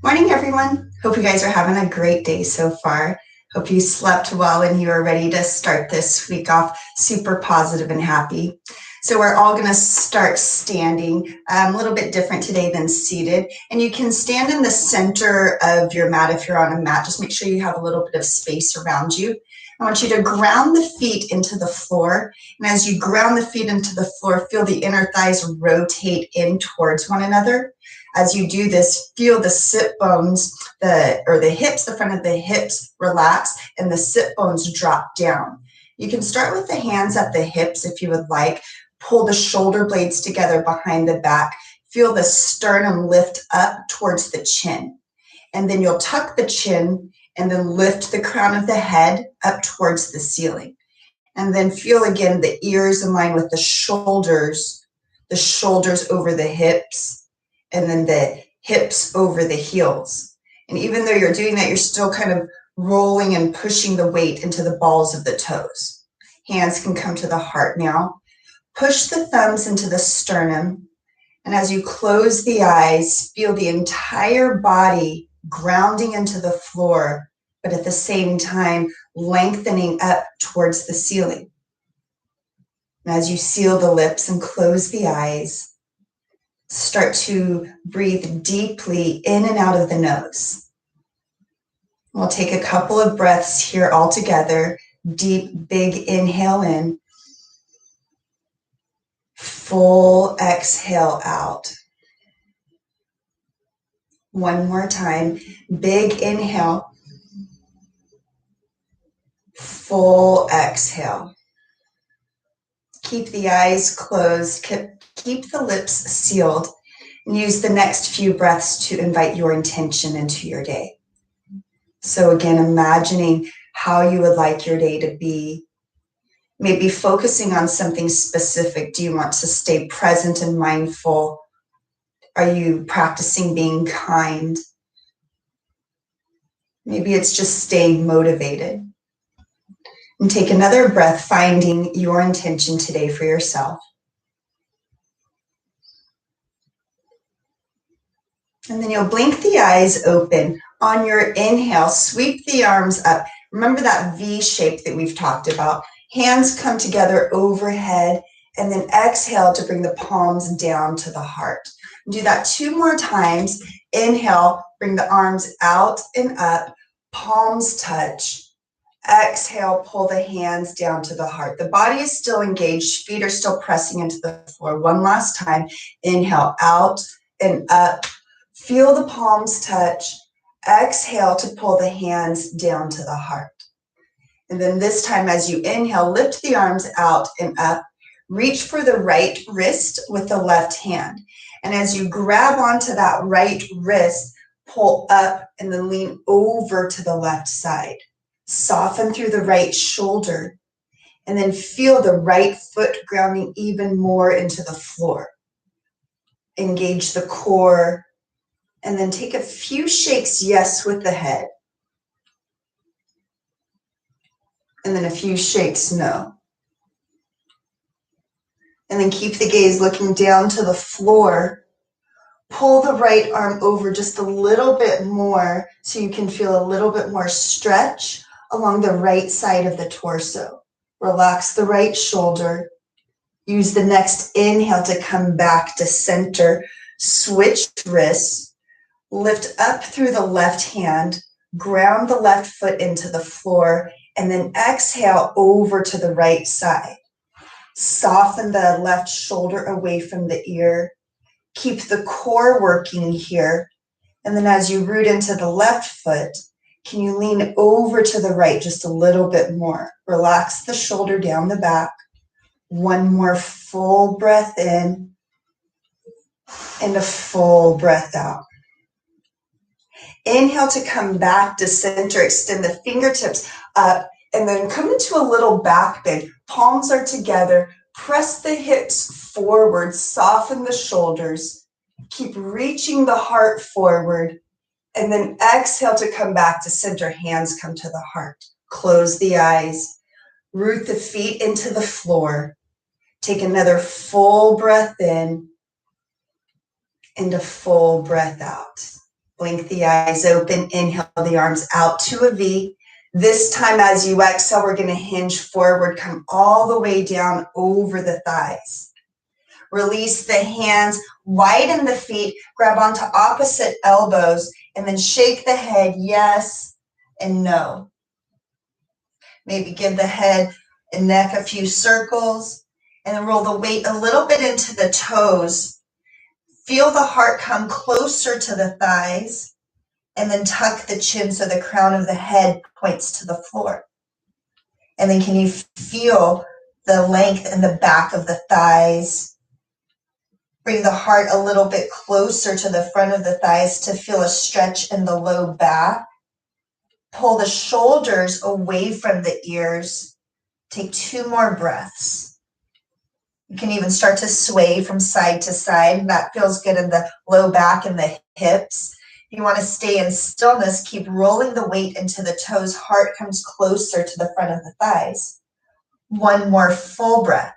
Morning, everyone. Hope you guys are having a great day so far. Hope you slept well and you are ready to start this week off super positive and happy. So we're all going to start standing, a little bit different today than seated. And you can stand in the center of your mat if you're on a mat. Just make sure you have a little bit of space around you. I want you to ground the feet into the floor. And as you ground the feet into the floor, feel the inner thighs rotate in towards one another. As you do this, feel the sit bones, the hips, the front of the hips relax and the sit bones drop down. You can start with the hands at the hips if you would like. Pull the shoulder blades together behind the back. Feel the sternum lift up towards the chin. And then you'll tuck the chin and then lift the crown of the head up towards the ceiling. And then feel again the ears in line with the shoulders over the hips, and then the hips over the heels. And even though you're doing that, you're still kind of rolling and pushing the weight into the balls of the toes. Hands can come to the heart now. Push the thumbs into the sternum. And as you close the eyes, feel the entire body grounding into the floor, but at the same time, lengthening up towards the ceiling. And as you seal the lips and close the eyes, start to breathe deeply in and out of the nose. We'll take a couple of breaths here all together. Deep, big inhale in. Full exhale out. One more time. Big inhale. Full exhale. Keep the eyes closed. Keep the lips sealed. And use the next few breaths to invite your intention into your day. So again, imagining how you would like your day to be. Maybe focusing on something specific. Do you want to stay present and mindful? Are you practicing being kind? Maybe it's just staying motivated. And take another breath, finding your intention today for yourself. And then you'll blink the eyes open. On your inhale, sweep the arms up. Remember that V shape that we've talked about. Hands come together overhead, and then exhale to bring the palms down to the heart. Do that 2 more times. Inhale, bring the arms out and up, palms touch. Exhale, pull the hands down to the heart. The body is still engaged, feet are still pressing into the floor. One last time. Inhale, out and up. Feel the palms touch. Exhale to pull the hands down to the heart. And then this time as you inhale, lift the arms out and up. Reach for the right wrist with the left hand. And as you grab onto that right wrist, pull up and then lean over to the left side. Soften through the right shoulder. And then feel the right foot grounding even more into the floor. Engage the core. And then take a few shakes, yes, with the head. And then a few shakes, no. And then keep the gaze looking down to the floor. Pull the right arm over just a little bit more so you can feel a little bit more stretch along the right side of the torso. Relax the right shoulder. Use the next inhale to come back to center. Switch wrists. Lift up through the left hand. Ground the left foot into the floor. And then exhale over to the right side. Soften the left shoulder away from the ear. Keep the core working here. And then as you root into the left foot, can you lean over to the right just a little bit more? Relax the shoulder down the back. One more full breath in and a full breath out. Inhale to come back to center. Extend the fingertips up and then come into a little back bend. Palms are together. Press the hips forward. Soften the shoulders. Keep reaching the heart forward. And then exhale to come back to center. Hands come to the heart. Close the eyes. Root the feet into the floor. Take another full breath in and a full breath out. Blink the eyes open. Inhale the arms out to a V. This time as you exhale, we're going to hinge forward, come all the way down over the thighs. Release the hands, widen the feet, grab onto opposite elbows, and then shake the head yes and no. Maybe give the head and neck a few circles, and then roll the weight a little bit into the toes. Feel the heart come closer to the thighs, and then tuck the chin so the crown of the head points to the floor. And then can you feel the length in the back of the thighs? Bring the heart a little bit closer to the front of the thighs to feel a stretch in the low back. Pull the shoulders away from the ears. Take 2 more breaths. You can even start to sway from side to side. That feels good in the low back and the hips. You want to stay in stillness. Keep rolling the weight into the toes. Heart comes closer to the front of the thighs. 1 more full breath.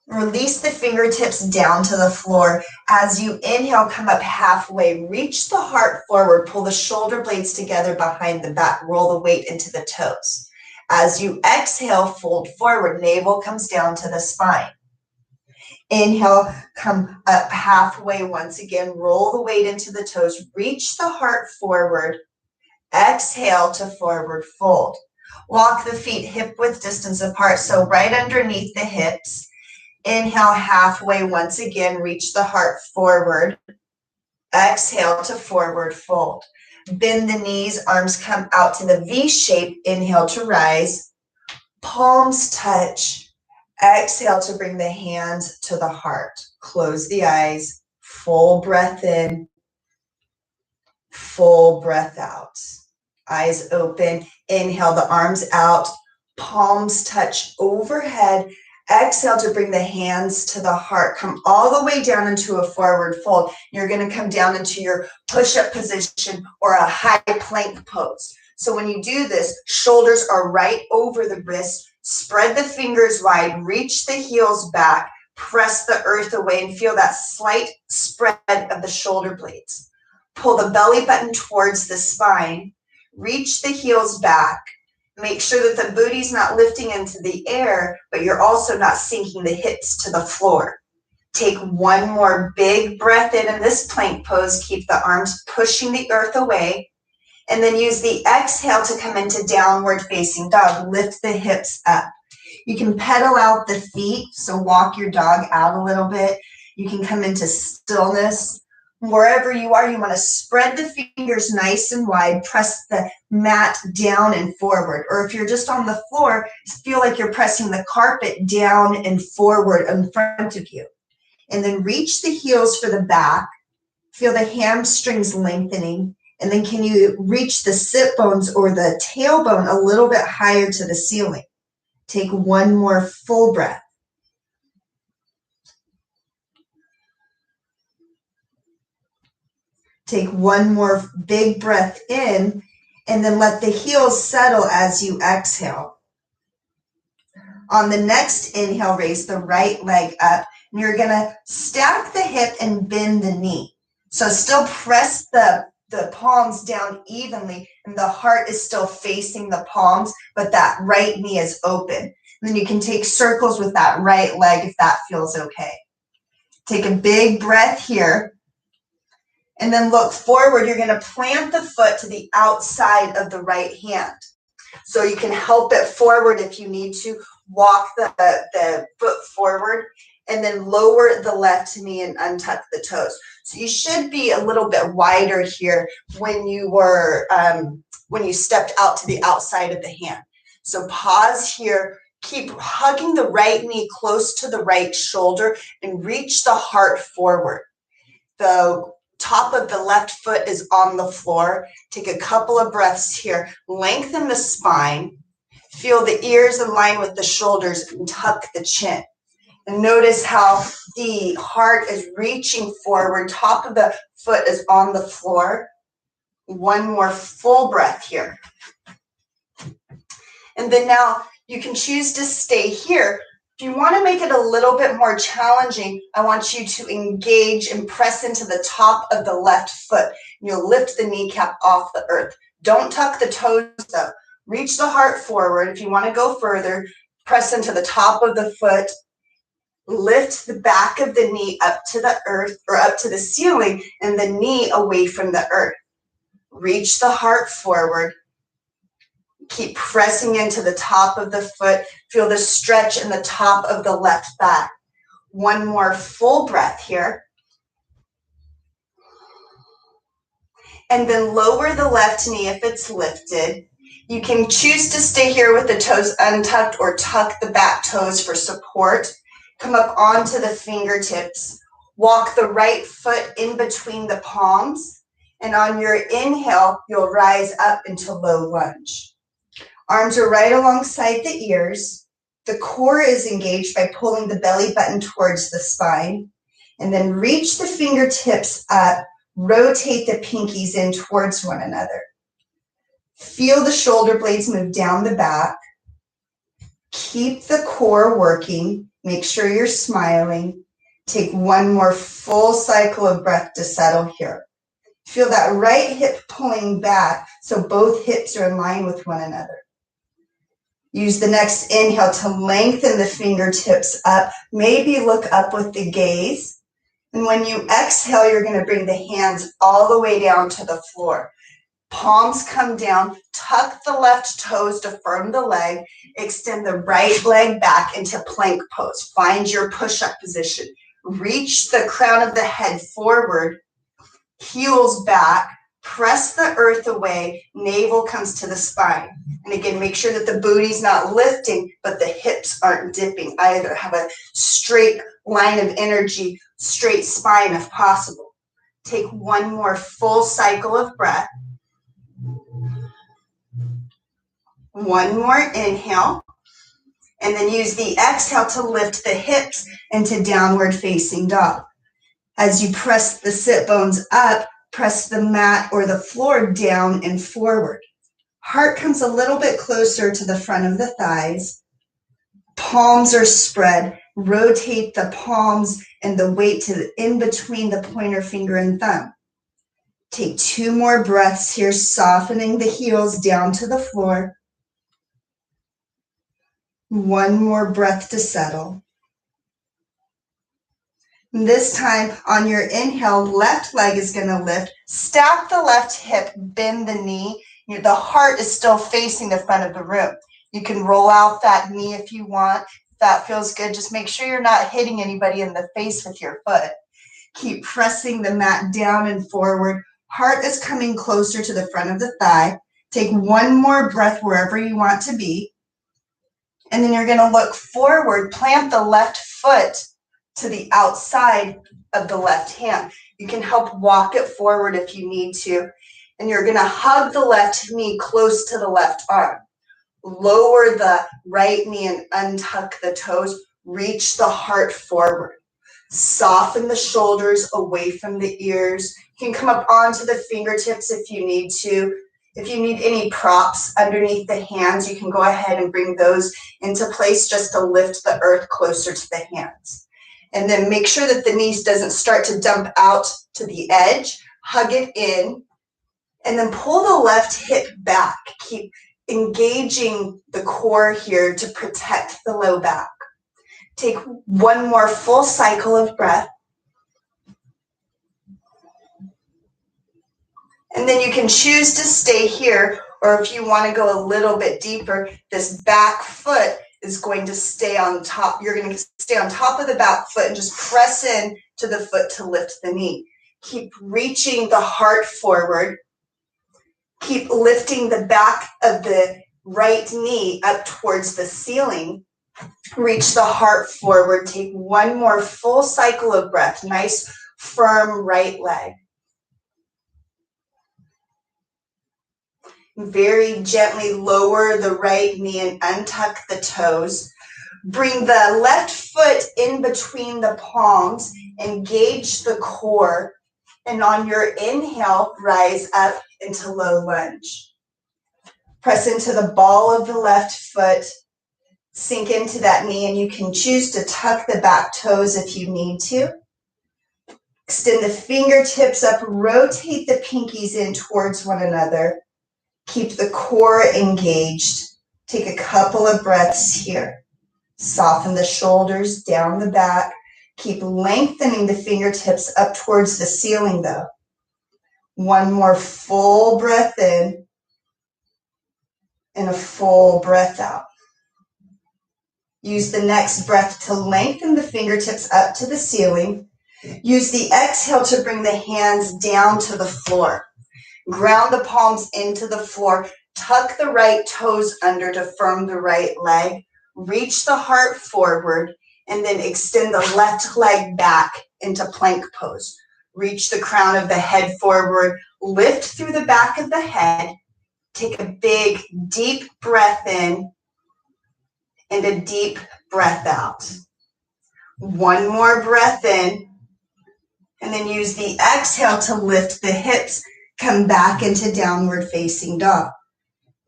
Release the fingertips down to the floor. As you inhale, come up halfway. Reach the heart forward. Pull the shoulder blades together behind the back. Roll the weight into the toes. As you exhale, fold forward. Navel comes down to the spine. Inhale, come up halfway once again. Roll the weight into the toes. Reach the heart forward. Exhale to forward fold. Walk the feet hip width distance apart, so right underneath the hips. Inhale halfway once again, reach the heart forward. Exhale to forward fold. Bend the knees, arms come out to the V shape. Inhale to rise. Palms touch. Exhale to bring the hands to the heart. Close the eyes. Full breath in. Full breath out. Eyes open. Inhale the arms out. Palms touch overhead. Exhale to bring the hands to the heart. Come all the way down into a forward fold. You're going to come down into your push-up position or a high plank pose. So when you do this, shoulders are right over the wrists. Spread the fingers wide. Reach the heels back. Press the earth away and feel that slight spread of the shoulder blades. Pull the belly button towards the spine. Reach the heels back. Make sure that the booty's not lifting into the air, but you're also not sinking the hips to the floor. Take 1 more big breath in this plank pose. Keep the arms pushing the earth away. And then use the exhale to come into downward facing dog. Lift the hips up. You can pedal out the feet, so walk your dog out a little bit. You can come into stillness. Wherever you are, you want to spread the fingers nice and wide, press the mat down and forward. Or if you're just on the floor, feel like you're pressing the carpet down and forward in front of you. And then reach the heels for the back. Feel the hamstrings lengthening. And then can you reach the sit bones or the tailbone a little bit higher to the ceiling? Take 1 more full breath. Take 1 more big breath in, and then let the heels settle as you exhale. On the next inhale, raise the right leg up, and you're going to stack the hip and bend the knee. So still press the palms down evenly, and the heart is still facing the palms, but that right knee is open. And then you can take circles with that right leg if that feels okay. Take a big breath here. And then look forward. You're going to plant the foot to the outside of the right hand. So you can help it forward if you need to. Walk the foot forward and then lower the left knee and untuck the toes. So you should be a little bit wider here when you stepped out to the outside of the hand. So pause here. Keep hugging the right knee close to the right shoulder and reach the heart forward. The top of the left foot is on the floor. Take a couple of breaths here. Lengthen the spine. Feel the ears in line with the shoulders and tuck the chin. And notice how the heart is reaching forward. Top of the foot is on the floor. 1 more full breath here. And then now you can choose to stay here, If you want to make it a little bit more challenging, I want you to engage and press into the top of the left foot. You'll lift the kneecap off the earth. Don't tuck the toes up. Reach the heart forward. If you want to go further, press into the top of the foot. Lift the back of the knee up to the earth or up to the ceiling and the knee away from the earth. Reach the heart forward. Keep pressing into the top of the foot. Feel the stretch in the top of the left thigh. One more full breath here. And then lower the left knee if it's lifted. You can choose to stay here with the toes untucked or tuck the back toes for support. Come up onto the fingertips. Walk the right foot in between the palms. And on your inhale, you'll rise up into low lunge. Arms are right alongside the ears. The core is engaged by pulling the belly button towards the spine. And then reach the fingertips up. Rotate the pinkies in towards one another. Feel the shoulder blades move down the back. Keep the core working. Make sure you're smiling. Take one more full cycle of breath to settle here. Feel that right hip pulling back so both hips are in line with one another. Use the next inhale to lengthen the fingertips up. Maybe look up with the gaze. And when you exhale, you're going to bring the hands all the way down to the floor. Palms come down, tuck the left toes to firm the leg, extend the right leg back into plank pose. Find your push-up position. Reach the crown of the head forward, heels back, press the earth away, navel comes to the spine. And again, make sure that the booty's not lifting, but the hips aren't dipping either. Have a straight line of energy, straight spine if possible. Take one more full cycle of breath. One more inhale, and then use the exhale to lift the hips into downward facing dog. As you press the sit bones up, press the mat or the floor down and forward. Heart comes a little bit closer to the front of the thighs. Palms are spread. Rotate the palms and the weight to in between the pointer finger and thumb. Take two more breaths here, softening the heels down to the floor. One more breath to settle. This time on your inhale, left leg is going to lift. Stack the left hip, bend the knee. The heart is still facing the front of the room. You can roll out that knee if you want. If that feels good, just make sure you're not hitting anybody in the face with your foot. Keep pressing the mat down and forward. Heart is coming closer to the front of the thigh. Take one more breath wherever you want to be. And then you're going to look forward, plant the left foot to the outside of the left hand. You can help walk it forward if you need to. And you're going to hug the left knee close to the left arm. Lower the right knee and untuck the toes. Reach the heart forward. Soften the shoulders away from the ears. You can come up onto the fingertips if you need to. If you need any props underneath the hands, you can go ahead and bring those into place just to lift the earth closer to the hands. And then make sure that the knees doesn't start to dump out to the edge. Hug it in. And then pull the left hip back. Keep engaging the core here to protect the low back. Take one more full cycle of breath. And then you can choose to stay here, or if you want to go a little bit deeper, this back foot is going to stay on top. You're going to stay on top of the back foot and just press in to the foot to lift the knee. Keep reaching the heart forward. Keep lifting the back of the right knee up towards the ceiling. Reach the heart forward. Take one more full cycle of breath. Nice, firm right leg. Very gently lower the right knee and untuck the toes. Bring the left foot in between the palms. Engage the core. And on your inhale, rise up into low lunge. Press into the ball of the left foot. Sink into that knee, and you can choose to tuck the back toes if you need to. Extend the fingertips up, rotate the pinkies in towards one another. Keep the core engaged. Take a couple of breaths here. Soften the shoulders down the back. Keep lengthening the fingertips up towards the ceiling though. One more full breath in and a full breath out. Use the next breath to lengthen the fingertips up to the ceiling. Use the exhale to bring the hands down to the floor. Ground the palms into the floor. Tuck the right toes under to firm the right leg. Reach the heart forward and then extend the left leg back into plank pose. Reach the crown of the head forward. Lift through the back of the head. Take a big, deep breath in and a deep breath out. One more breath in, and then use the exhale to lift the hips, come back into downward facing dog.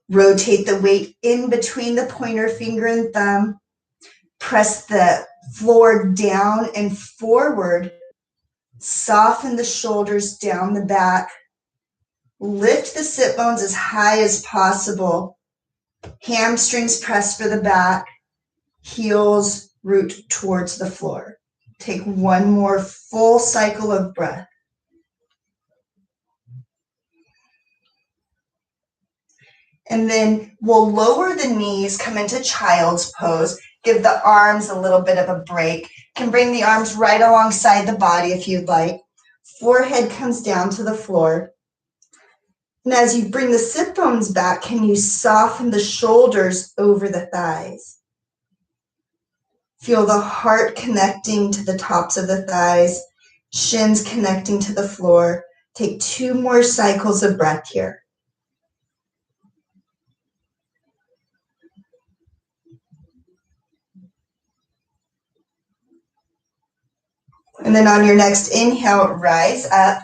Rotate the weight in between the pointer finger and thumb. Press the floor down and forward. Soften the shoulders down the back. Lift the sit bones as high as possible. Hamstrings press for the back. Heels root towards the floor. Take one more full cycle of breath. And then we'll lower the knees, come into child's pose. Give the arms a little bit of a break. You can bring the arms right alongside the body if you'd like. Forehead comes down to the floor. And as you bring the sit bones back, can you soften the shoulders over the thighs? Feel the heart connecting to the tops of the thighs, shins connecting to the floor. Take 2 more cycles of breath here. And then on your next inhale, rise up.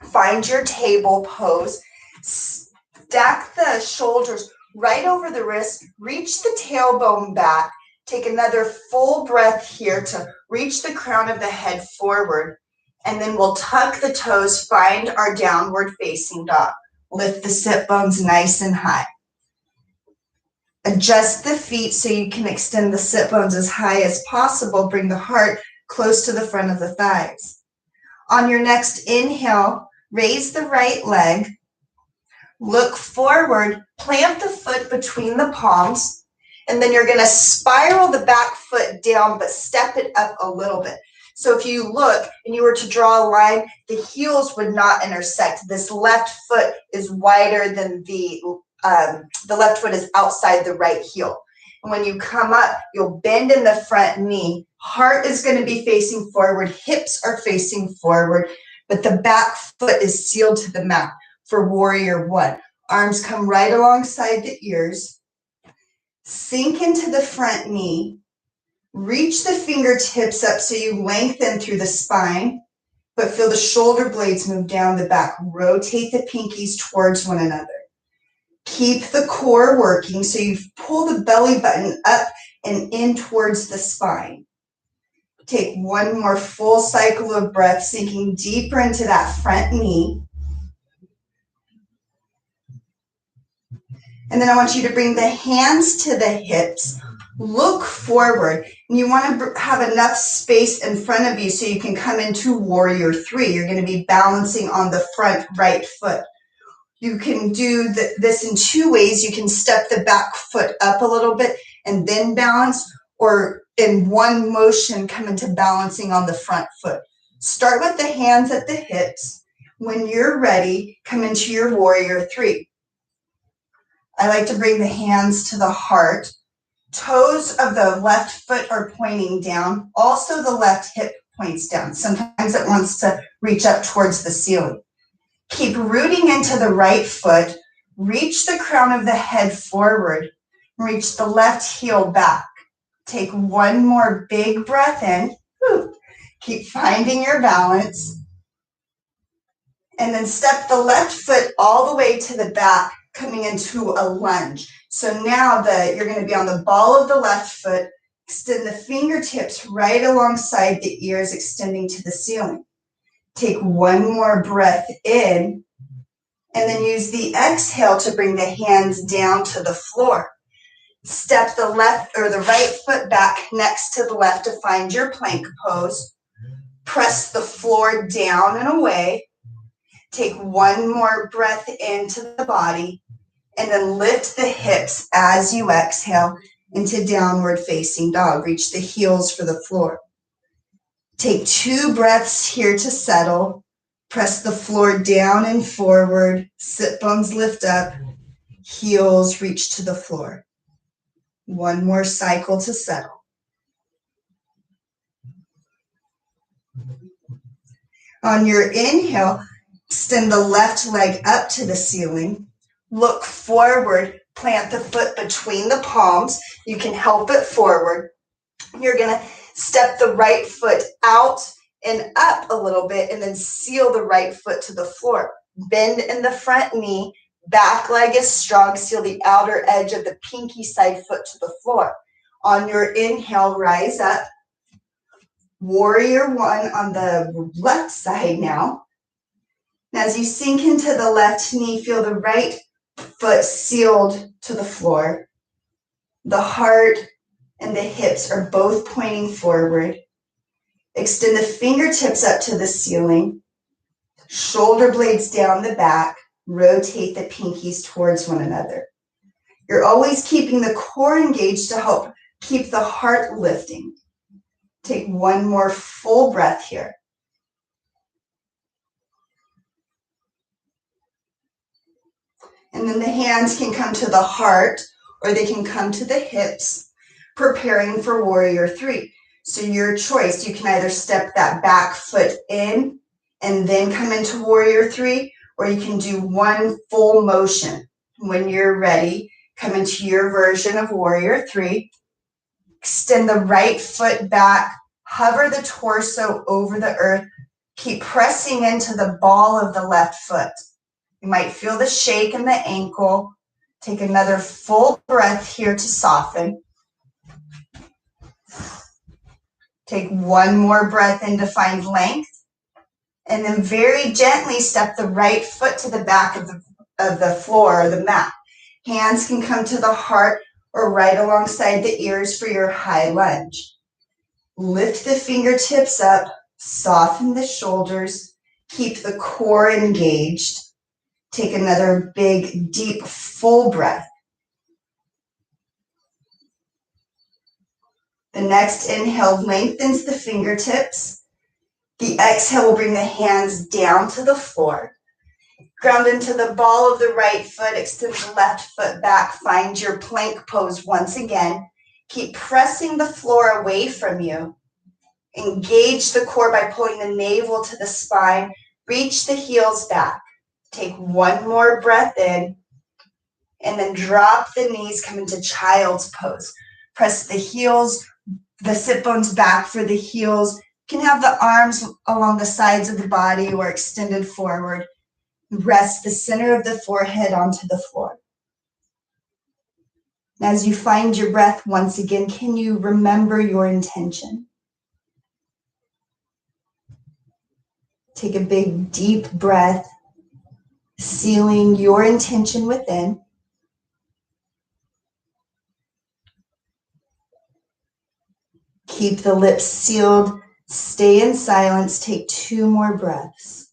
Find your table pose. Stack the shoulders right over the wrist. Reach the tailbone back. Take another full breath here to reach the crown of the head forward. And then we'll tuck the toes, find our downward facing dog. Lift the sit bones nice and high. Adjust the feet so you can extend the sit bones as high as possible. Bring the heart close to the front of the thighs. On your next inhale, raise the right leg. Look forward, plant the foot between the palms, and then you're going to spiral the back foot down, but step it up a little bit. So if you look and you were to draw a line, the heels would not intersect. This left foot is wider than the left foot is outside the right heel. And when you come up, you'll bend in the front knee. Heart is going to be facing forward. Hips are facing forward, but the back foot is sealed to the mat for warrior one. Arms come right alongside the ears. Sink into the front knee. Reach the fingertips up so you lengthen through the spine, but feel the shoulder blades move down the back. Rotate the pinkies towards one another. Keep the core working so you pull the belly button up and in towards the spine. Take one more full cycle of breath, sinking deeper into that front knee. And then I want you to bring the hands to the hips. Look forward. And you want to have enough space in front of you so you can come into warrior three. You're going to be balancing on the front right foot. You can do this in 2 ways. You can step the back foot up a little bit and then balance, or in one motion come into balancing on the front foot. Start with the hands at the hips. When you're ready, come into your warrior three. I like to bring the hands to the heart. Toes of the left foot are pointing down. Also the left hip points down. Sometimes it wants to reach up towards the ceiling. Keep rooting into the right foot. Reach the crown of the head forward. Reach the left heel back. Take one more big breath in. Keep finding your balance. And then step the left foot all the way to the back, coming into a lunge. So now you're going to be on the ball of the left foot. Extend the fingertips right alongside the ears, extending to the ceiling. Take one more breath in, and then use the exhale to bring the hands down to the floor. Step the left or the right foot back next to the left to find your plank pose. Press the floor down and away. Take one more breath into the body, and then lift the hips as you exhale into downward facing dog. Reach the heels for the floor. Take 2 breaths here to settle. Press the floor down and forward. Sit bones lift up. Heels reach to the floor. One more cycle to settle. On your inhale, extend the left leg up to the ceiling. Look forward. Plant the foot between the palms. You can help it forward. You're going to step the right foot out and up a little bit, and then seal the right foot to the floor. Bend in the front knee. Back leg is strong. Seal the outer edge of the pinky side foot to the floor. On your inhale, rise up. Warrior one on the left side now. Now, as you sink into the left knee, feel the right foot sealed to the floor. The heart and the hips are both pointing forward. Extend the fingertips up to the ceiling. Shoulder blades down the back. Rotate the pinkies towards one another. You're always keeping the core engaged to help keep the heart lifting. Take one more full breath here. And then the hands can come to the heart or they can come to the hips, preparing for warrior three. So your choice, you can either step that back foot in and then come into warrior three, or you can do one full motion. When you're ready, come into your version of warrior three. Extend the right foot back, hover the torso over the earth. Keep pressing into the ball of the left foot. You might feel the shake in the ankle. Take another full breath here to soften. Take one more breath in to find length. And then very gently step the right foot to the back of the floor or the mat. Hands can come to the heart or right alongside the ears for your high lunge. Lift the fingertips up, soften the shoulders, keep the core engaged. Take another big, deep, full breath. The next inhale lengthens the fingertips. The exhale will bring the hands down to the floor. Ground into the ball of the right foot. Extend the left foot back. Find your plank pose once again. Keep pressing the floor away from you. Engage the core by pulling the navel to the spine. Reach the heels back. Take one more breath in. And then drop the knees. Come into child's pose. Press the heels, the sit bones back for the heels. You can have the arms along the sides of the body or extended forward. Rest the center of the forehead onto the floor. As you find your breath once again, can you remember your intention? Take a big, deep breath, sealing your intention within. Keep the lips sealed. Stay in silence. Take 2 more breaths.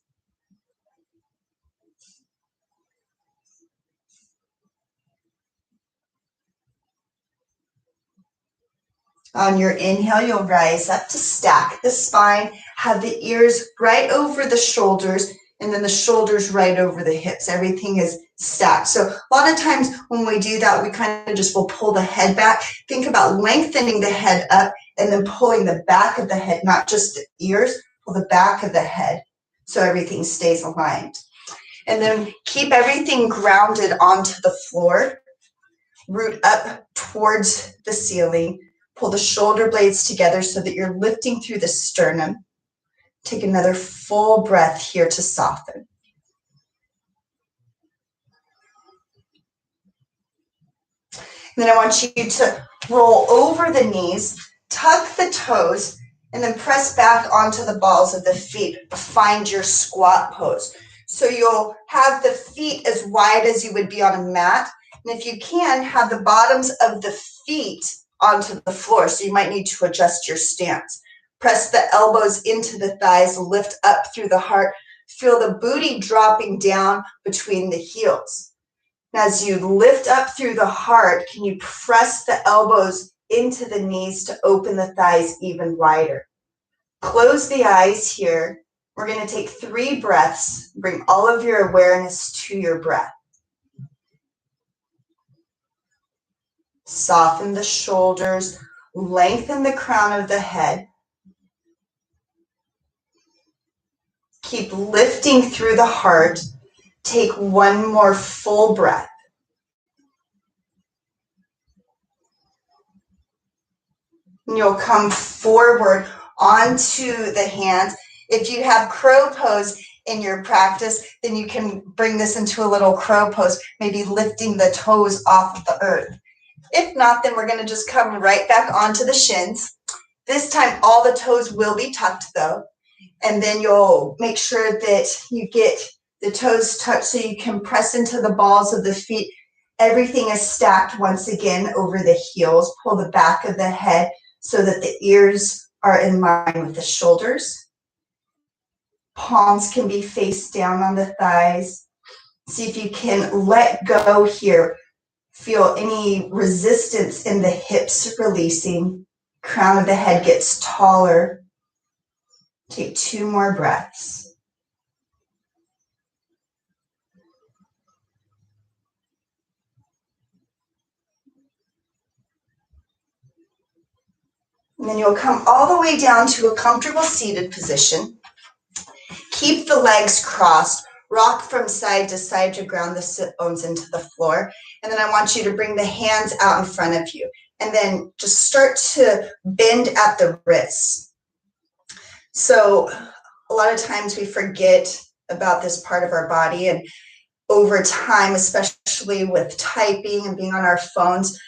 On your inhale, you'll rise up to stack the spine, have the ears right over the shoulders, and then the shoulders right over the hips. Everything is stacked. So a lot of times when we do that, we kind of just will pull the head back. Think about lengthening the head up and then pulling the back of the head, not just the ears, pull the back of the head so everything stays aligned. And then keep everything grounded onto the floor. Root up towards the ceiling. Pull the shoulder blades together so that you're lifting through the sternum. Take another full breath here to soften. And then I want you to roll over the knees, tuck the toes, and then press back onto the balls of the feet. Find your squat pose. So you'll have the feet as wide as you would be on a mat. And if you can, have the bottoms of the feet onto the floor. So you might need to adjust your stance. Press the elbows into the thighs, lift up through the heart. Feel the booty dropping down between the heels. As you lift up through the heart, can you press the elbows into the knees to open the thighs even wider? Close the eyes here. We're going to take 3 breaths. Bring all of your awareness to your breath. Soften the shoulders. Lengthen the crown of the head. Keep lifting through the heart. Take one more full breath. And you'll come forward onto the hands. If you have crow pose in your practice, then you can bring this into a little crow pose, maybe lifting the toes off of the earth. If not, then we're going to just come right back onto the shins. This time, all the toes will be tucked though. And then you'll make sure that you get the toes tucked so you can press into the balls of the feet. Everything is stacked once again over the heels. Pull the back of the head so that the ears are in line with the shoulders. Palms can be face down on the thighs. See if you can let go here. Feel any resistance in the hips releasing. Crown of the head gets taller. Take 2 more breaths. And then you'll come all the way down to a comfortable seated position. Keep the legs crossed. Rock from side to side to ground the sit bones into the floor. And then I want you to bring the hands out in front of you. And then just start to bend at the wrists. So a lot of times we forget about this part of our body. And over time, especially with typing and being on our phones,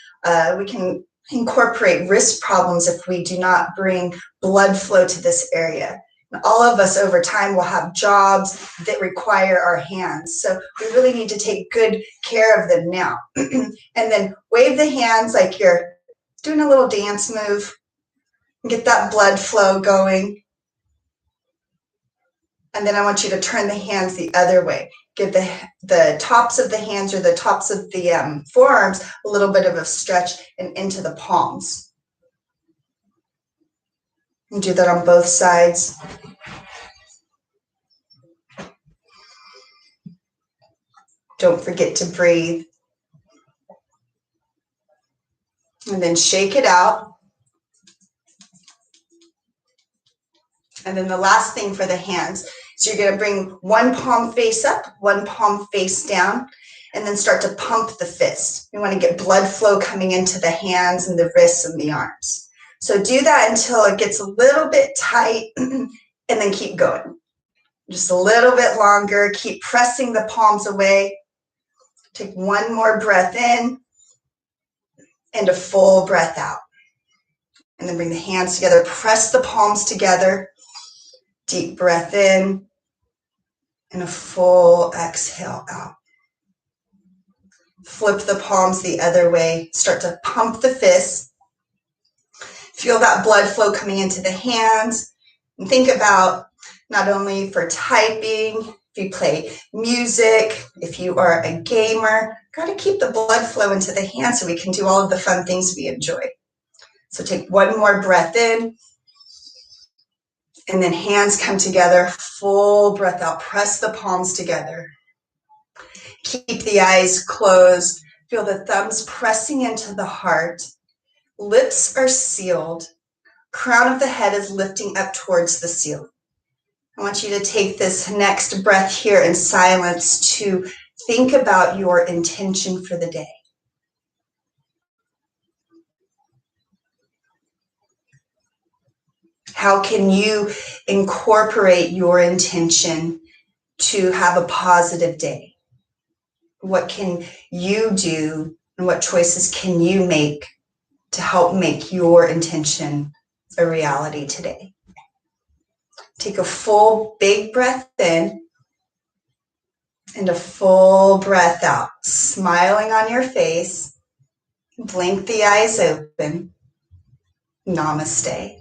we can incorporate wrist problems if we do not bring blood flow to this area. And all of us over time will have jobs that require our hands. So we really need to take good care of them now. And then wave the hands like you're doing a little dance move. Get that blood flow going. And then I want you to turn the hands the other way. Give the tops of the hands or the tops of the forearms a little bit of a stretch and into the palms. And do that on both sides. Don't forget to breathe. And then shake it out. And then the last thing for the hands, so you're going to bring one palm face up, one palm face down, and then start to pump the fist. We want to get blood flow coming into the hands and the wrists and the arms. So do that until it gets a little bit tight, and then keep going. Just a little bit longer. Keep pressing the palms away. Take one more breath in and a full breath out. And then bring the hands together. Press the palms together. Deep breath in and a full exhale out. Flip the palms the other way. Start to pump the fists. Feel that blood flow coming into the hands. And think about not only for typing, if you play music, if you are a gamer, got to keep the blood flow into the hands so we can do all of the fun things we enjoy. So take one more breath in. And then hands come together, full breath out. Press the palms together. Keep the eyes closed. Feel the thumbs pressing into the heart. Lips are sealed. Crown of the head is lifting up towards the ceiling. I want you to take this next breath here in silence to think about your intention for the day. How can you incorporate your intention to have a positive day? What can you do And what choices can you make to help make your intention a reality today? Take a full big breath in and a full breath out, smiling on your face. Blink the eyes open. Namaste.